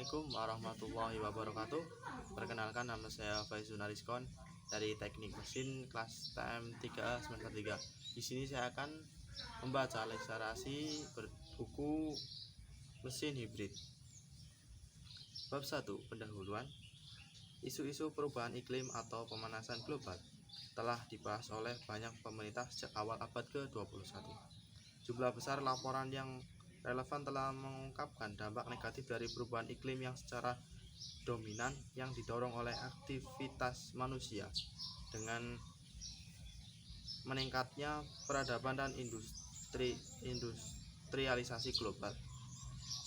Assalamualaikum warahmatullahi wabarakatuh. Perkenalkan, nama saya Faizul Nariskon dari Teknik Mesin kelas TM 3 semester 3. Di sini saya akan membaca literasi buku mesin hibrid. Bab 1, pendahuluan. Isu-isu perubahan iklim atau pemanasan global telah dibahas oleh banyak pemerintah sejak awal abad ke-21. Jumlah besar laporan yang relevan telah mengungkapkan dampak negatif dari perubahan iklim yang secara dominan yang didorong oleh aktivitas manusia dengan meningkatnya peradaban dan industrialisasi global.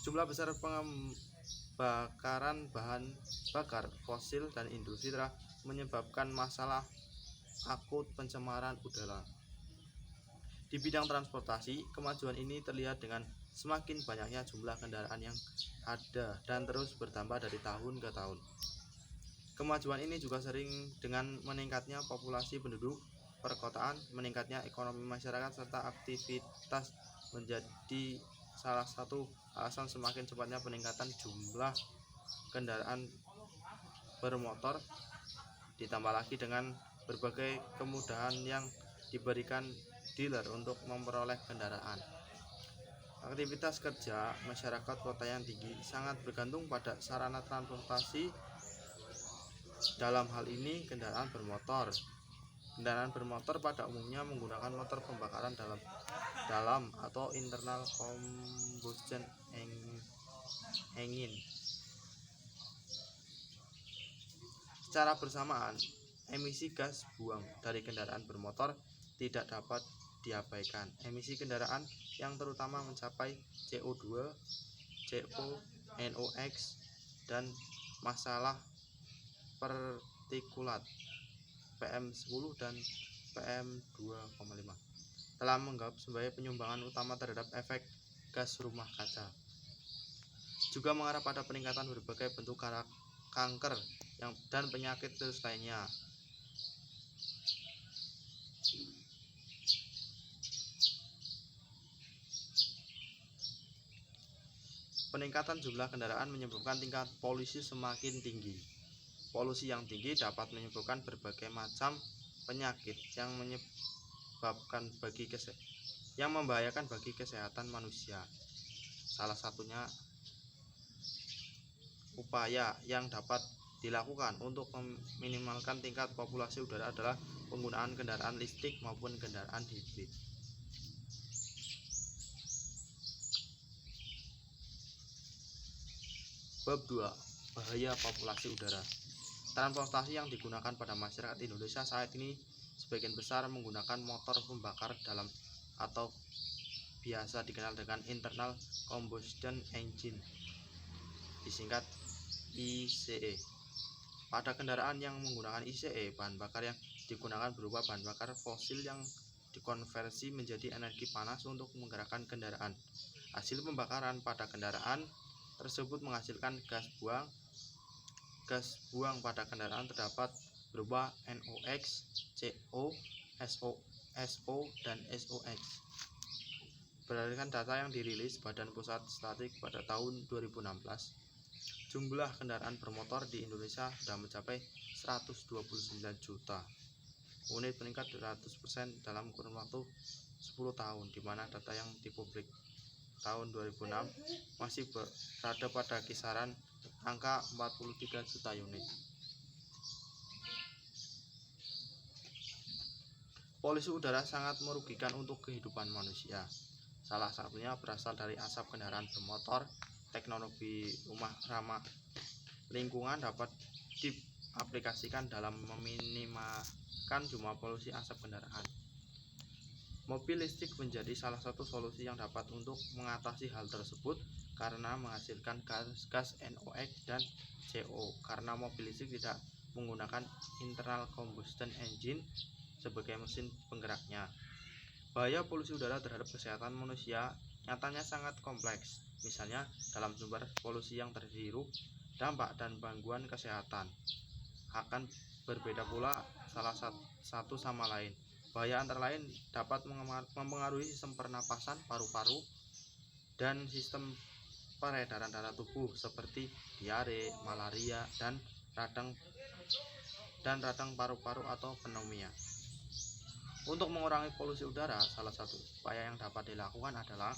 Jumlah besar pembakaran bahan bakar fosil dan industri telah menyebabkan masalah akut pencemaran udara. Di bidang transportasi, kemajuan ini terlihat dengan semakin banyaknya jumlah kendaraan yang ada dan terus bertambah dari tahun ke tahun. Kemajuan ini juga sering dengan meningkatnya populasi penduduk perkotaan, meningkatnya ekonomi masyarakat, serta aktivitas menjadi salah satu alasan semakin cepatnya peningkatan jumlah kendaraan bermotor, ditambah lagi dengan berbagai kemudahan yang diberikan dealer untuk memperoleh kendaraan. Aktivitas kerja masyarakat kota yang tinggi sangat bergantung pada sarana transportasi, dalam hal ini kendaraan bermotor. Kendaraan bermotor pada umumnya menggunakan motor pembakaran dalam atau internal combustion engine. Secara bersamaan, emisi gas buang dari kendaraan bermotor tidak dapat diabaikan. Emisi kendaraan yang terutama mencapai CO2, CO, NOx, dan masalah partikulat PM10 dan PM2,5 telah menganggap sebagai penyumbangan utama terhadap efek gas rumah kaca. Juga mengarah pada peningkatan berbagai bentuk kanker dan penyakit virus lainnya. Peningkatan jumlah kendaraan menyebabkan tingkat polusi semakin tinggi. Polusi yang tinggi dapat menyebabkan berbagai macam penyakit yang membahayakan bagi kesehatan manusia. Salah satunya upaya yang dapat dilakukan untuk meminimalkan tingkat populasi udara adalah penggunaan kendaraan listrik maupun kendaraan hibrid. Bab 2, bahaya populasi udara. Transportasi yang digunakan pada masyarakat Indonesia saat ini sebagian besar menggunakan motor pembakar dalam atau biasa dikenal dengan internal combustion engine, disingkat ICE. Pada kendaraan yang menggunakan ICE, bahan bakar yang digunakan berupa bahan bakar fosil yang dikonversi menjadi energi panas untuk menggerakkan kendaraan. Hasil pembakaran pada kendaraan tersebut menghasilkan gas buang. Gas buang pada kendaraan terdapat berupa NOx, CO, SO, dan SOx. Berdasarkan data yang dirilis Badan Pusat Statistik pada tahun 2016, jumlah kendaraan bermotor di Indonesia sudah mencapai 129 juta unit, meningkat 200% dalam kurun waktu 10 tahun, di mana data yang dipublik tahun 2006 masih berada pada kisaran angka 43 juta unit. Polusi udara sangat merugikan untuk kehidupan manusia. Salah satunya berasal dari asap kendaraan bermotor. Teknologi rumah ramah lingkungan dapat diaplikasikan dalam meminimalkan jumlah polusi asap kendaraan. Mobil listrik menjadi salah satu solusi yang dapat untuk mengatasi hal tersebut karena menghasilkan gas NOx dan CO, karena mobil listrik tidak menggunakan internal combustion engine sebagai mesin penggeraknya. Bahaya polusi udara terhadap kesehatan manusia nyatanya sangat kompleks. Misalnya dalam sumber polusi yang terhirup, dampak dan gangguan kesehatan akan berbeda pula salah satu sama lain. Bahaya antara lain dapat mempengaruhi sistem pernapasan, paru-paru, dan sistem peredaran darah tubuh seperti diare, malaria, dan radang paru-paru atau pneumonia. Untuk mengurangi polusi udara, salah satu upaya yang dapat dilakukan adalah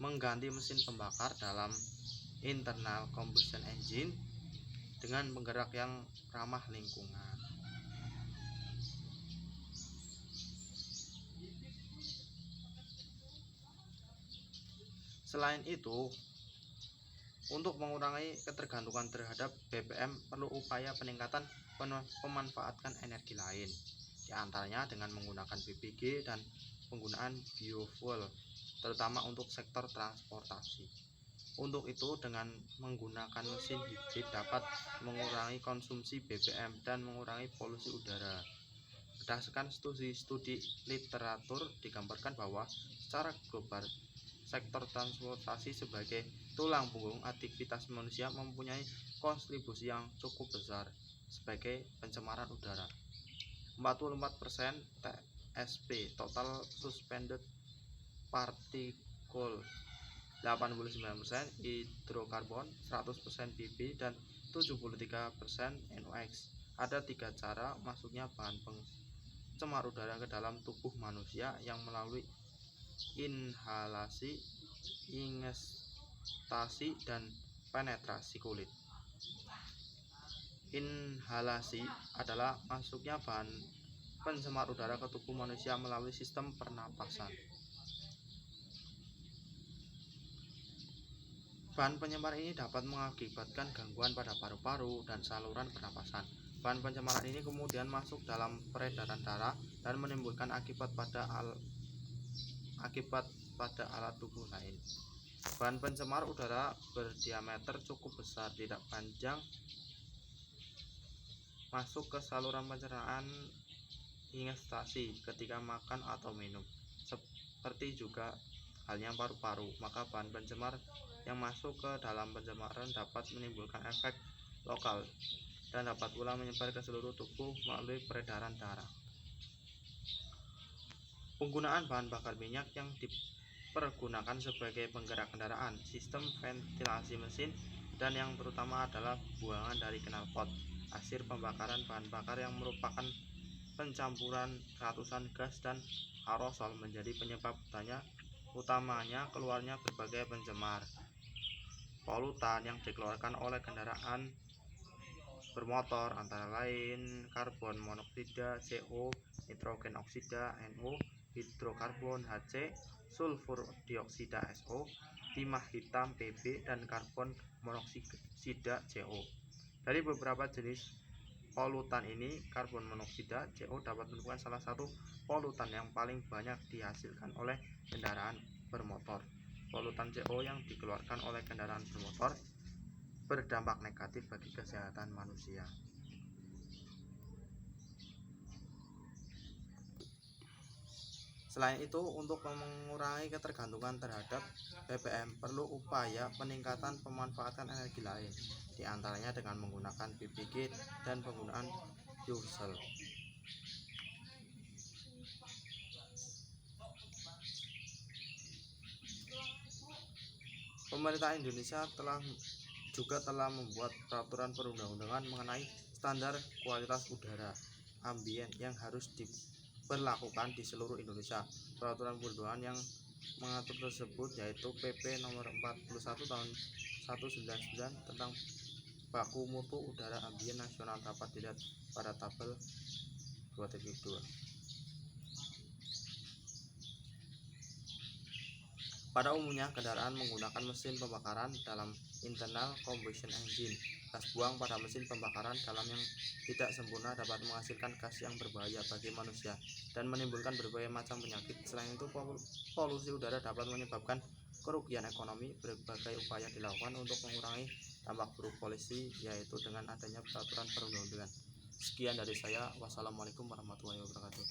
mengganti mesin pembakar dalam internal combustion engine dengan penggerak yang ramah lingkungan. Selain itu, untuk mengurangi ketergantungan terhadap BBM perlu upaya peningkatan pemanfaatan energi lain, di antaranya dengan menggunakan BBG dan penggunaan biofuel, terutama untuk sektor transportasi. Untuk itu, dengan menggunakan mesin hibrid dapat mengurangi konsumsi BBM dan mengurangi polusi udara. Berdasarkan studi literatur digambarkan bahwa secara global sektor transportasi sebagai tulang punggung aktivitas manusia mempunyai kontribusi yang cukup besar sebagai pencemaran udara. 44% TSP (Total Suspended Particle), 89% hidrokarbon, 100% BB, dan 73% NOx. Ada 3 cara masuknya bahan pencemar udara ke dalam tubuh manusia, yang melalui inhalasi, ingestasi, dan penetrasi kulit. Inhalasi adalah masuknya bahan pencemar udara ke tubuh manusia melalui sistem pernapasan. Bahan pencemar ini dapat mengakibatkan gangguan pada paru-paru dan saluran pernapasan. Bahan pencemar ini kemudian masuk dalam peredaran darah dan menimbulkan akibat pada alat tubuh lain. Bahan pencemar udara berdiameter cukup besar, tidak panjang, masuk ke saluran pencernaan, ingestasi ketika makan atau minum, seperti juga halnya paru-paru. Maka bahan pencemar yang masuk ke dalam pencemaran dapat menimbulkan efek lokal dan dapat pula menyebar ke seluruh tubuh melalui peredaran darah. Penggunaan bahan bakar minyak yang dipergunakan sebagai penggerak kendaraan, sistem ventilasi mesin, dan yang terutama adalah buangan dari knalpot, hasil pembakaran bahan bakar yang merupakan pencampuran ratusan gas dan aerosol, menjadi penyebab utamanya keluarnya berbagai pencemar polutan yang dikeluarkan oleh kendaraan bermotor, antara lain karbon monoksida CO, nitrogen oksida NO, hidrokarbon HC, sulfur dioksida SO, timah hitam PB, dan karbon monoksida CO. Dari beberapa jenis polutan ini, karbon monoksida CO dapat merupakan salah satu polutan yang paling banyak dihasilkan oleh kendaraan bermotor. Polutan CO yang dikeluarkan oleh kendaraan bermotor berdampak negatif bagi kesehatan manusia. Selain itu, untuk mengurangi ketergantungan terhadap BBM perlu upaya peningkatan pemanfaatan energi lain, di antaranya dengan menggunakan BBG dan penggunaan fuel. Pemerintah Indonesia juga telah membuat peraturan perundang-undangan mengenai standar kualitas udara ambien yang harus diberlakukan di seluruh Indonesia. Peraturan perundang-undangan yang mengatur tersebut yaitu PP nomor 41 tahun 199 tentang baku mutu udara ambien nasional, dapat dilihat pada tabel 2.2. Pada umumnya, kendaraan menggunakan mesin pembakaran dalam internal combustion engine. Gas buang pada mesin pembakaran dalam yang tidak sempurna dapat menghasilkan gas yang berbahaya bagi manusia dan menimbulkan berbagai macam penyakit. Selain itu, polusi udara dapat menyebabkan kerugian ekonomi. Berbagai upaya dilakukan untuk mengurangi dampak buruk polusi, yaitu dengan adanya peraturan perundang-undangan. Sekian dari saya. Wassalamualaikum warahmatullahi wabarakatuh.